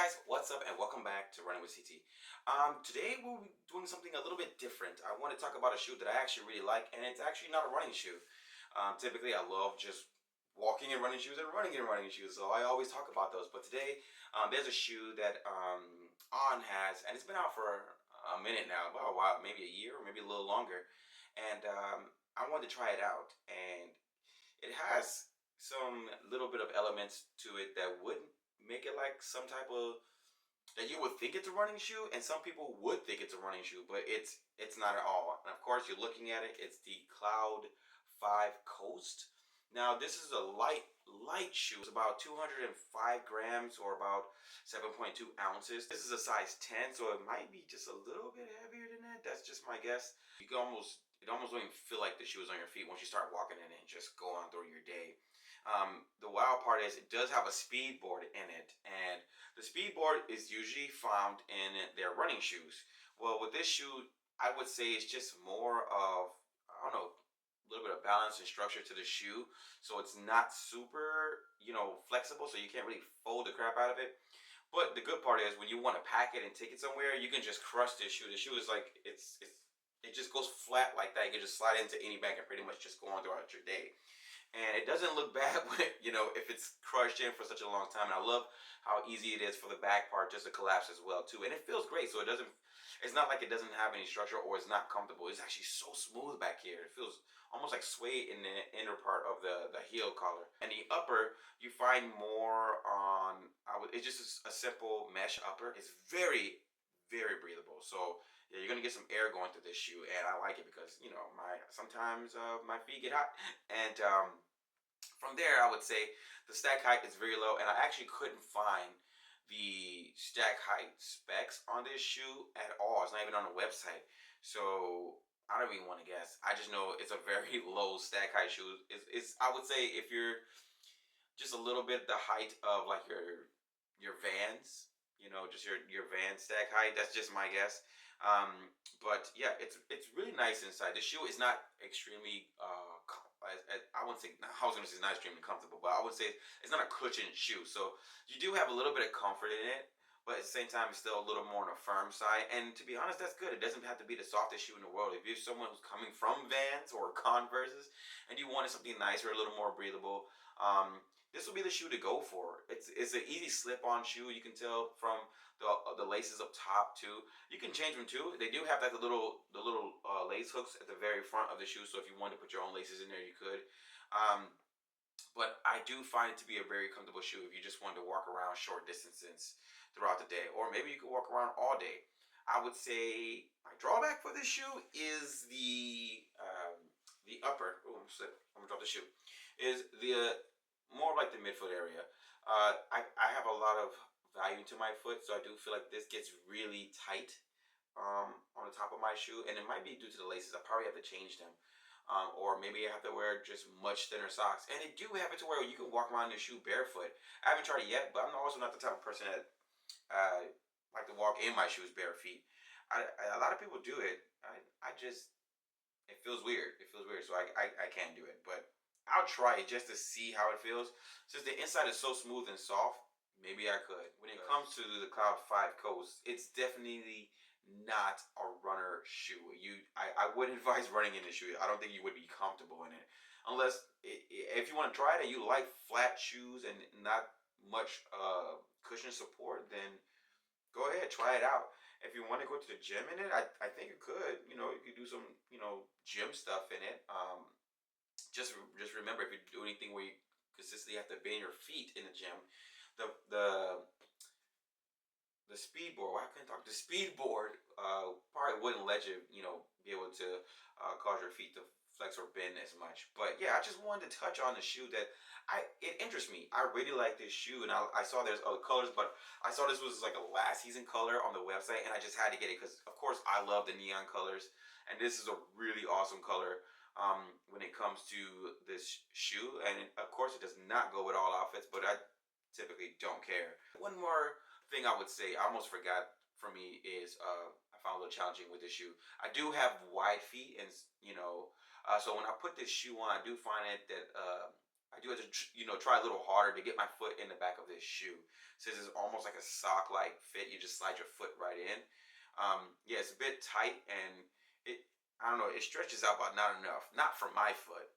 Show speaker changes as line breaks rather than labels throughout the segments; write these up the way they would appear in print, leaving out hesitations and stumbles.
guys, what's up and welcome back to Running with CT. Today we'll be doing something a little bit different. I want to talk about a shoe that I actually really like, and it's actually not a running shoe. Typically I love just walking in running shoes and running in running shoes, so I always talk about those. But today there's a shoe that On has, and it's been out for a minute now, about a while, maybe a year or maybe a little longer. And I wanted to try it out, and it has some little bit of elements to it that would make it like some type of that you would think it's a running shoe, and some people would think it's a running shoe, but it's not at all. And of course, you're looking at it. It's the Cloud 5 Coast. Now, this is a light shoe. It's about 205 grams or about 7.2 ounces. This is a size 10, so it might be just a little bit heavier than that. That's just my guess. You can almost it almost don't even feel like the shoe is on your feet once you start walking in it and just go on through your day. The wild part is it does have a speed board in it, and the speed board is usually found in their running shoes. Well, with this shoe, I would say it's just more of, I don't know, a little bit of balance and structure to the shoe. So it's not super, flexible, so you can't really fold the crap out of it. But the good part is when you want to pack it and take it somewhere, you can just crush this shoe. The shoe is like, it just goes flat like that. You can just slide into any bag and pretty much just go on throughout your day, and it doesn't look bad when if it's crushed in for such a long time. And I love how easy it is for the back part just to collapse as well too, and it feels great. So it's not like it doesn't have any structure or it's not comfortable. It's actually so smooth back here. It feels almost like suede in the inner part of the heel collar, and the upper you find more on. It's just a simple mesh upper. It's very breathable. So yeah, you're gonna get some air going through this shoe, and I like it because my sometimes my feet get hot, and from there I would say the stack height is very low, and I actually couldn't find the stack height specs on this shoe at all. It's not even on the website, so I don't even want to guess. I just know it's a very low stack height shoe. It's I would say if you're just a little bit the height of like your Vans, just your Van stack height. That's just my guess. But yeah, it's really nice inside. The shoe is not extremely I wouldn't say, I was gonna say it's not extremely comfortable, but I would say it's not a cushioned shoe. So you do have a little bit of comfort in it, but at the same time, it's still a little more on a firm side. And to be honest, that's good. It doesn't have to be the softest shoe in the world. If you're someone who's coming from Vans or Converses and you wanted something nicer, a little more breathable, this will be the shoe to go for. It's an easy slip-on shoe. You can tell from the laces up top too. You can change them too. They do have like the little lace hooks at the very front of the shoe. So if you wanted to put your own laces in there, you could. Um, but I do find it to be a very comfortable shoe if you just wanted to walk around short distances throughout the day, or maybe you could walk around all day. I would say my drawback for this shoe is the upper. Oh, I'm gonna drop the shoe. Is the more like the midfoot area. I have a lot of value to my foot, so I do feel like this gets really tight on the top of my shoe, and it might be due to the laces. I probably have to change them. Or maybe I have to wear just much thinner socks. And they do have it to where you can walk around in the shoe barefoot. I haven't tried it yet, but I'm also not the type of person that uh, like to walk in my shoes bare feet. A lot of people do it. I just, it feels weird. It feels weird, so I can't do it. But I'll try it just to see how it feels. Since the inside is so smooth and soft, maybe I could. When it comes to the Cloud 5 Coast, it's definitely not a runner shoe. I wouldn't advise running in the shoe. I don't think you would be comfortable in it. Unless, if you want to try it and you like flat shoes and not much cushion support, then go ahead, try it out. If you want to go to the gym in it, I think you could. You could do some, gym stuff in it. Just remember, if you do anything where you consistently have to bend your feet in the gym, the the the speed board. Why couldn't I talk? The speed board probably wouldn't let you, be able to cause your feet to flex or bend as much. But yeah, I just wanted to touch on the shoe that it interests me. I really like this shoe, and I saw there's other colors, but I saw this was like a last season color on the website, and I just had to get it because, of course, I love the neon colors, and this is a really awesome color. When it comes to this shoe, and of course, it does not go with all outfits, but I typically don't care. One more thing I would say, I almost forgot for me is I found a little challenging with this shoe. I do have wide feet, and so when I put this shoe on, I do find it that I do have to try a little harder to get my foot in the back of this shoe. Since it's almost like a sock like fit, you just slide your foot right in. Yeah, it's a bit tight, and it I don't know, it stretches out, but not enough. Not for my foot.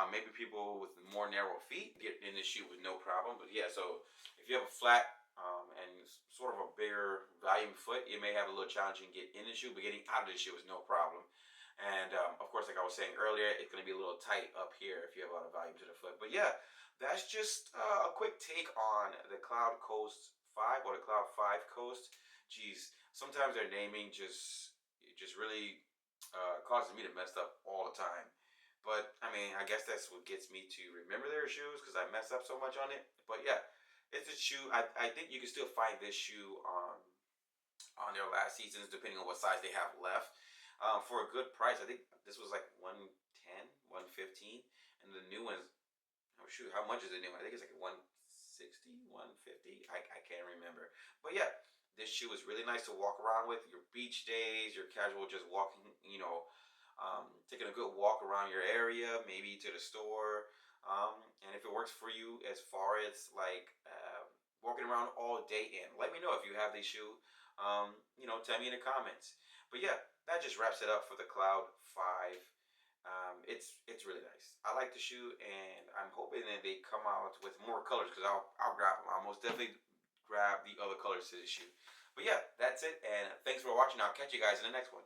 Maybe people with more narrow feet get in this shoe with no problem. But yeah, so if you have a flat and sort of a bigger volume foot, you may have a little challenge in get in the shoe, but getting out of the shoe is no problem. And of course, like I was saying earlier, it's going to be a little tight up here if you have a lot of volume to the foot. But yeah, that's just a quick take on the Cloud Coast 5 or the Cloud 5 Coast. Geez, sometimes their naming just really causes me to mess up all the time. But I mean, I guess that's what gets me to remember their shoes because I mess up so much on it. But yeah, it's a shoe. I think you can still find this shoe on their last seasons, depending on what size they have left. For a good price, I think this was like 110, 115, and the new one's, oh shoot, how much is the new one? I think it's like 160, 150. I can't remember. But yeah, this shoe is really nice to walk around with your beach days, your casual just walking, taking a good walk around your area, maybe to the store. And if it works for you as far as like walking around all day in, let me know if you have this shoe. Tell me in the comments. But yeah, that just wraps it up for the Cloud 5. It's really nice. I like the shoe, and I'm hoping that they come out with more colors because I'll grab them. I'll most definitely grab the other colors to the shoe. But yeah, that's it, and thanks for watching. I'll catch you guys in the next one.